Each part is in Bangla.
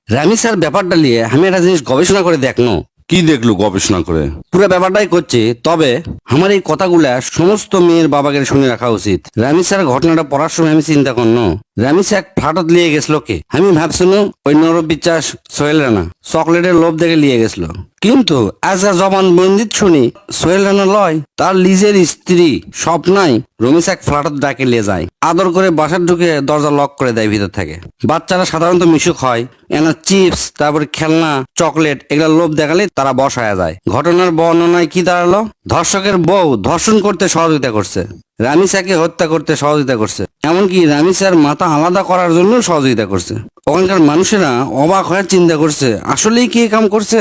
রামি স্যার ব্যাপারটা নিয়ে আমি একটা জিনিস গবেষণা করে দেখনো। কি দেখলো গবেষণা করে? পুরো ব্যাপারটাই করছে, তবে আমার এই কথাগুলা সমস্ত মেয়ের বাবাকে শুনে রাখা উচিত। রামি স্যার ঘটনাটা পড়ার সময় আমি চিন্তা করনো, রামি স্যার ফ্লাটত লিয়ে গেছিল কে? আমি ভাবছিলাম ওই নরব বিশ্বাস সোহেল রানা চকলেটের লোভ দেখে লিয়ে গেছিল, কিন্তু আজকে জবান বন্দিত শুনি সোহেল রানা লয়, তার নিজের স্ত্রী স্বপ্নাই রমিসাক ফ্লাটত ডাকে নিয়ে যায়, আদর করে বাসার ঢুকে দরজা লক করে দেয় ভিতর থেকে। বাচ্চারা সাধারণত মিশুক হয়, এনা চিপস তারপরে খেলনা চকলেট এগুলো লোভ দেখালে তারা বশ হয়ে যায়। ঘটনার বর্ণনায় কি দাঁড়ালো? ধর্ষকের বউ ধর্ষণ করতে সহযোগিতা করছে, রামিসাকে হত্যা করতে সহযোগিতা করছে, এমনকি রামিসার মাথা আলাদা করার জন্য সহযোগিতা করছে। ওখানকার মানুষেরা অবাক হয়ে চিন্তা করছে, আসলেই কি কাম করছে?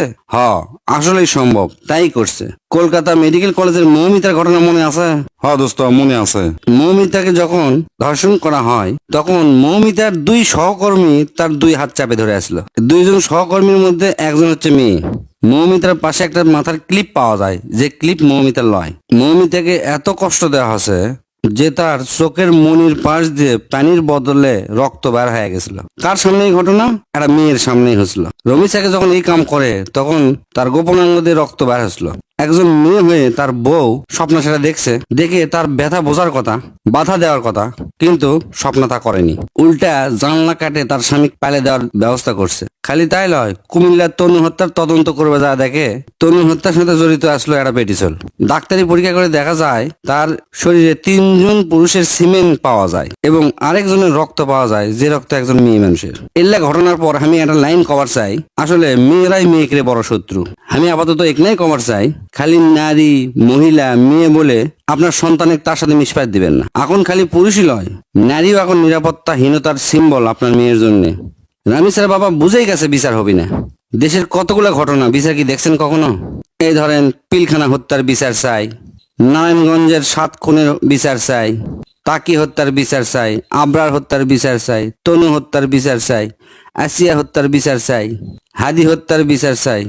আসলেই সম্ভব, তাই করছে। কলকাতা মেডিকেল কলেজের মৌমিতার ঘটনা মনে আছে? হ্যাঁ দোস্ত, মনে আছে। মৌমিতাকে যখন ধর্ষণ করা হয় তখন মৌমিতার দুই সহকর্মী তার দুই হাত চাপে ধরে আসলো। দুইজন সহকর্মীর মধ্যে একজন হচ্ছে মেয়ে। মৌমিতার পাশে একটা মাথার ক্লিপ পাওয়া যায়, যে ক্লিপ মৌমিতার লয়। মৌমিতাকে এত কষ্ট দেওয়া হয়েছে যে তার চোখের মনির পাশ দিয়ে পানির বদলে রক্ত বের হয়ে গেছিল। কার সামনে এই ঘটনা? একটা মেয়ের সামনেই হয়েছিল। রমিসাকে যখন এই কাম করে তখন তার গোপনাঙ্গ দিয়ে রক্ত বের হয়েছিল। একজন মেয়ে হয়ে তার বউ স্বপ্ন সেটা দেখছে, দেখে তার ব্যথা বোঝার কথা, বাধা দেওয়ার কথা, কিন্তু স্বপ্ন তা করেনি। উল্টা জানলা কাটে তার স্বামী পালে দেওয়ার ব্যবস্থা করছে। খালি তাই নয়, কুমিল্লার তনু হত্যার তদন্ত করবে যা দেখে তনু হত্যার সাথে জড়িত আসলো একটা পেটিসল। ডাক্তারি পরীক্ষা করে দেখা যায় তার শরীরে 3জন পুরুষের সিমেন্ট পাওয়া যায় এবং আরেকজনের রক্ত পাওয়া যায়, যে রক্ত একজন মেয়ে মানুষের। এল্লা ঘটনার পর আমি একটা লাইন কভার চাই, আসলে মেয়েরাই মেয়েকে বড় শত্রু। আমি আপাতত একলাই কভার চাই, খালি নারী মহিলা মেয়ে বলে আপনার সন্তানের তার সাথে মিশপাত দিবেন না। এখন খালি পুরুষই লয়, নারীও এখন নিরাপত্তাহীনতার সিম্বল আপনার মেয়ের জন্য। রামিসার বাবা বুঝেই গেছে বিচার হবে না। দেশের কতগুলো ঘটনা বিচার কি দেখছেন কখনো? এই ধরেন পিলখানা হত্যার বিচার চাই, নারায়ণগঞ্জের 7 খুনের বিচার চাই, তাকি হত্যার বিচার চাই, আবরার হত্যার বিচার চাই, তনু হত্যার বিচার চাই, আসিয়া হত্যার বিচার চাই, হাদি হত্যার বিচার চাই,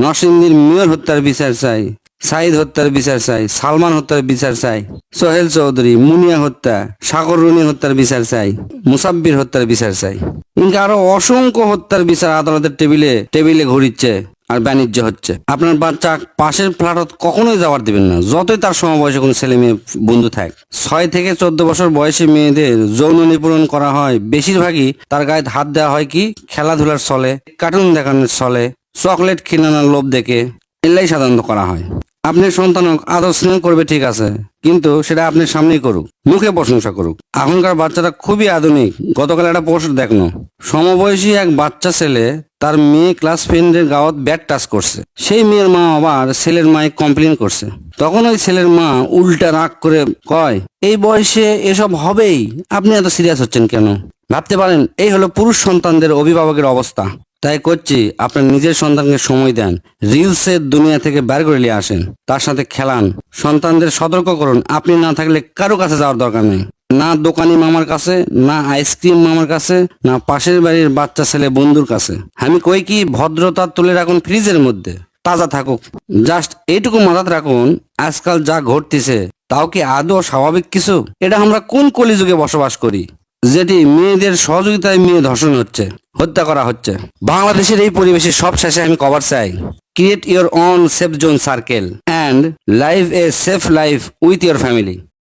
নরসিংদীর মেয়র হত্যার বিচার চাই, সাইদ হত্যার বিচার চাই, সালমান হত্যার বিচার চাই, সোহেল চৌধুরী, মুনিয়া হত্যা, সাগর রুনি হত্যার বিচার চাই, মুসাব্বির হত্যার বিচার চাই। কিন্তু আরো অসংখ্য হত্যার বিচার আদালতের টেবিলে টেবিলে ঘুরিচ্ছে আর বাণিজ্য হচ্ছে। আপনার বাচ্চা পাশের ফ্ল্যাটত কখনোই যাওয়ার দিবেন না, যতই তার সমবয়সী কোনো ছেলে মেয়ে বন্ধু থাক। 6 থেকে 14 বছর বয়সী মেয়েদের যৌন নিপীড়ন করা হয়, বেশিরভাগই তার গায়ে হাত দেওয়া হয় কি খেলাধুলার চলে, কার্টুন দেখানোর চলে, চকলেট কিনানোর লোভ দেখে, এলাই সাধারণত করা হয়। আপনার সন্তান আদর স্নেহ করবে ঠিক আছে, কিন্তু সেটা আপনার সামনেই করুক, মুখে প্রশংসা করুক। এখনকার বাচ্চারা খুবই আধুনিক। গতকাল একটা পোস্ট দেখনো, সমবয়সী এক বাচ্চা ছেলে তার মেয়ে ক্লাস ফ্রেন্ডের গাওয়াত ব্যাড টাচ করছে। সেই মেয়ের মা আবার ছেলের মায়ে কমপ্লেন করছে। তখন ওই ছেলের মা উল্টা রাগ করে কয়, এই বয়সে এসব হবেই, আপনি এত সিরিয়াস হচ্ছেন কেন? ভাবতে পারেন এই হলো পুরুষ সন্তানদের অভিভাবকের অবস্থা। তাই করছি, আপনার নিজের সন্তানকে সময় দেন, রিলসের দুনিয়া থেকে বের করে নিয়ে আসেন, তার সাথে খেলান, সন্তানদের সতর্ক করুন। আপনি না থাকলে কারো কাছে যাওয়ার দরকার নেই, না দোকানি মামার কাছে, না আইসক্রিম মামার কাছে, না পাশের বাড়ির বাচ্চা ছেলে বন্ধুর কাছে। আমি কই কি, ভদ্রতা তুলে রাখুন ফ্রিজের মধ্যে, তাজা থাকুক। জাস্ট এইটুকু মাথায় রাখুন, আজকাল যা ঘটতেছে তাও কি আদৌ স্বাভাবিক কিছু? এটা আমরা কোন কলিযুগে বসবাস করি, যেটি মেয়েদের সহযোগিতায় মেয়ে ধর্ষণ হচ্ছে, হত্যা করা হচ্ছে। বাংলাদেশের এই পরিবেশে সব শেষে আমি কভার চাই, create your own safe zone circle and live a safe life with your family.